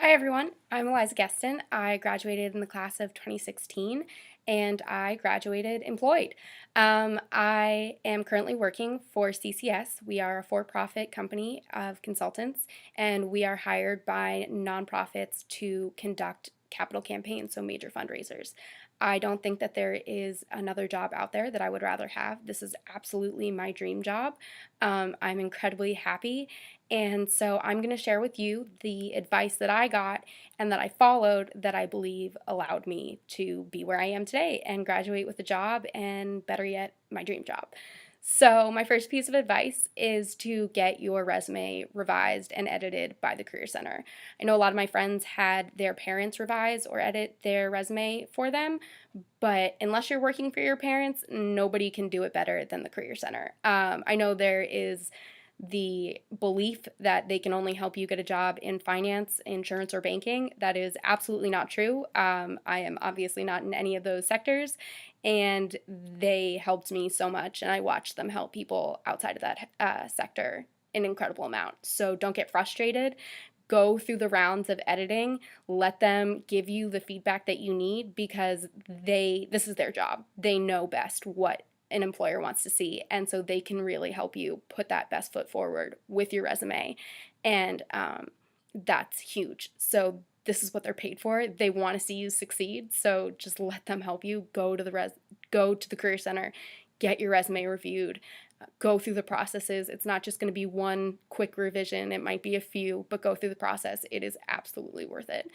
Hi everyone, I'm Eliza Geston. I graduated in the class of 2016 and I graduated employed. I am currently working for CCS. We are a for-profit company of consultants and we are hired by nonprofits to conduct capital campaigns, so major fundraisers. I don't think that there is another job out there that I would rather have. This is absolutely my dream job. I'm incredibly happy, and so I'm going to share with you the advice that I got and that I followed that I believe allowed me to be where I am today and graduate with a job and, better yet, my dream job. So, my first piece of advice is to get your resume revised and edited by the Career Center. I know a lot of my friends had their parents revise or edit their resume for them, but unless you're working for your parents, nobody can do it better than the Career Center. I know there is the belief that they can only help you get a job in finance, insurance, or banking. That is absolutely not true. I am obviously not in any of those sectors, and they helped me so much, and I watched them help people outside of that sector an incredible amount. So don't get frustrated. Go through the rounds of editing, let them give you the feedback that you need because this is their job. They know best what an employer wants to see, and so they can really help you put that best foot forward with your resume, and that's huge. So this is what they're paid for. They want to see you succeed, so just let them help you. Go to the Career Center, get your resume reviewed, go through the processes. It's not just going to be one quick revision, it might be a few, but go through the process. It is absolutely worth it.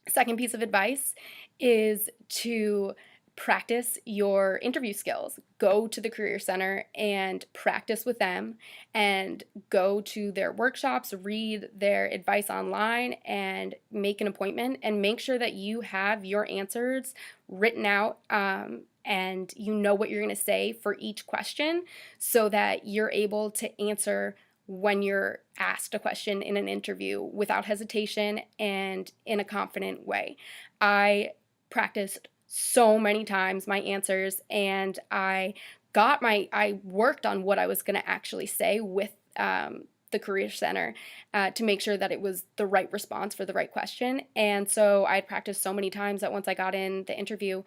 Second piece of advice is to practice your interview skills. Go to the Career Center and practice with them, and go to their workshops, read their advice online, and make an appointment, and make sure that you have your answers written out, and you know what you're going to say for each question so that you're able to answer when you're asked a question in an interview without hesitation and in a confident way. I practiced so many times my answers, and I worked on what I was going to actually say with the Career Center to make sure that it was the right response for the right question. And so I had practiced so many times that once I got in the interview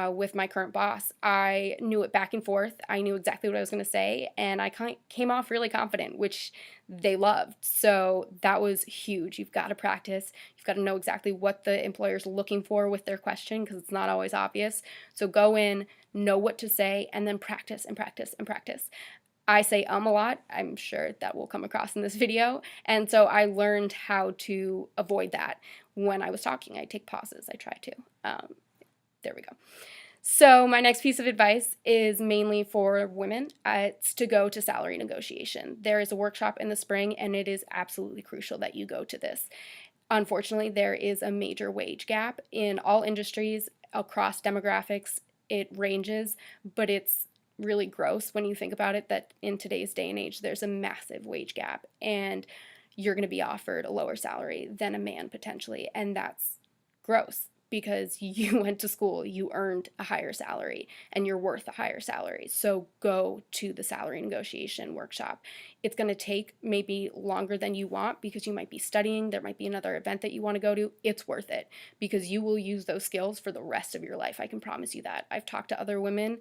with my current boss, I knew it back and forth. I knew exactly what I was going to say, and I came off really confident, which they loved. So that was huge. You've got to practice. You've got to know exactly what the employer's looking for with their question because it's not always obvious. So go in, know what to say, and then practice and practice and practice. I say a lot. I'm sure that will come across in this video. And so I learned how to avoid that when I was talking. I take pauses. I try to. There we go. So my next piece of advice is mainly for women. It's to go to salary negotiation. There is a workshop in the spring, and it is absolutely crucial that you go to this. Unfortunately, there is a major wage gap in all industries across demographics. It ranges, but it's really gross when you think about it that in today's day and age there's a massive wage gap, and you're going to be offered a lower salary than a man potentially, and that's gross because you went to school, you earned a higher salary, and you're worth a higher salary. So go to the salary negotiation workshop. It's going to take maybe longer than you want because you might be studying, there might be another event that you want to go to. It's worth it because you will use those skills for the rest of your life. I can promise you that. I've talked to other women,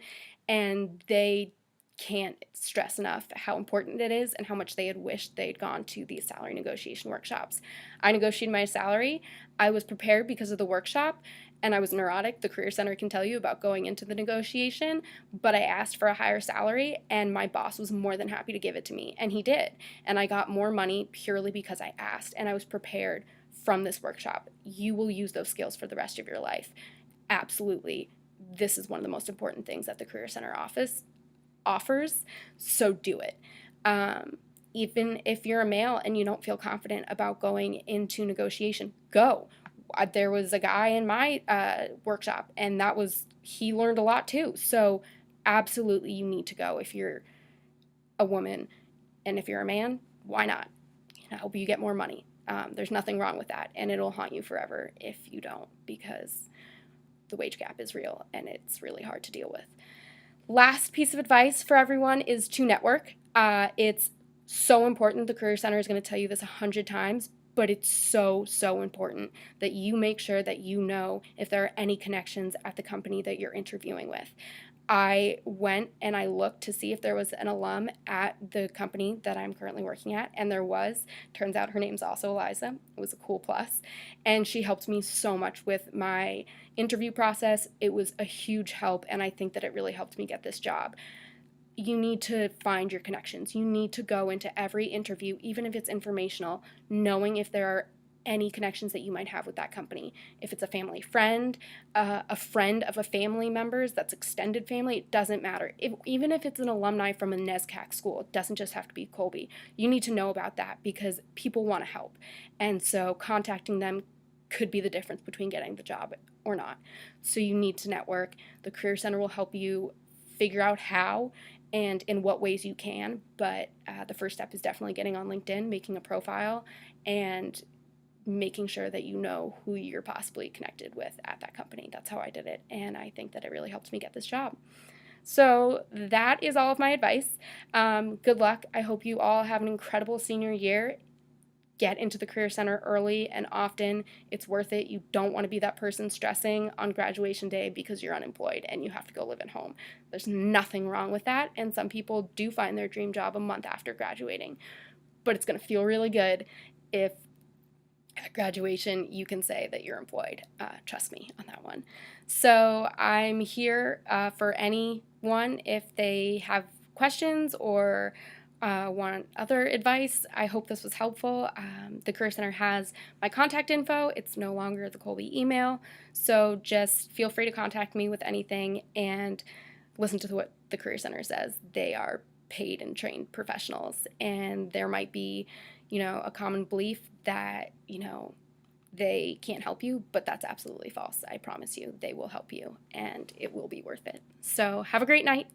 and they can't stress enough how important it is and how much they had wished they'd gone to these salary negotiation workshops. I negotiated my salary. I was prepared because of the workshop, and I was neurotic. The Career Center can tell you about going into the negotiation, but I asked for a higher salary, and my boss was more than happy to give it to me, and he did. And I got more money purely because I asked, and I was prepared from this workshop. You will use those skills for the rest of your life. Absolutely. This is one of the most important things that the Career Center offers, so do it. Even if you're a male and you don't feel confident about going into negotiation, go. There was a guy in my workshop, and he learned a lot too. So absolutely you need to go if you're a woman, and if you're a man, why not? Help you get more money. There's nothing wrong with that, and it'll haunt you forever if you don't, because the wage gap is real and it's really hard to deal with. Last piece of advice for everyone is to network. It's so important. The Career Center is going to tell you this 100 times, but it's so, so important that you make sure that you know if there are any connections at the company that you're interviewing with. I went and I looked to see if there was an alum at the company that I'm currently working at, and there was. Turns out her name's also Eliza. It was a cool plus. And she helped me so much with my interview process. It was a huge help, and I think that it really helped me get this job. You need to find your connections. You need to go into every interview, even if it's informational, knowing if there are any connections that you might have with that company. If it's a family friend, a friend of a family member's that's extended family, it doesn't matter. Even if it's an alumni from a NESCAC school, it doesn't just have to be Colby. You need to know about that because people want to help. And so contacting them could be the difference between getting the job or not. So you need to network. The Career Center will help you figure out how and in what ways you can, but the first step is definitely getting on LinkedIn, making a profile, and making sure that you know who you're possibly connected with at that company. That's how I did it, and I think that it really helped me get this job. So that is all of my advice. Good luck. I hope you all have an incredible senior year. Get into the Career Center early and often. It's worth it. You don't want to be that person stressing on graduation day because you're unemployed and you have to go live at home. There's nothing wrong with that, and some people do find their dream job a month after graduating. But it's going to feel really good if at graduation you can say that you're employed. Trust me on that one. So I'm here for anyone if they have questions or want other advice. I hope this was helpful. The Career Center has my contact info. It's no longer the Colby email. So just feel free to contact me with anything and listen to what the Career Center says. They are paid and trained professionals, and there might be, a common belief that, they can't help you, but that's absolutely false. I promise you, they will help you, and it will be worth it. So have a great night.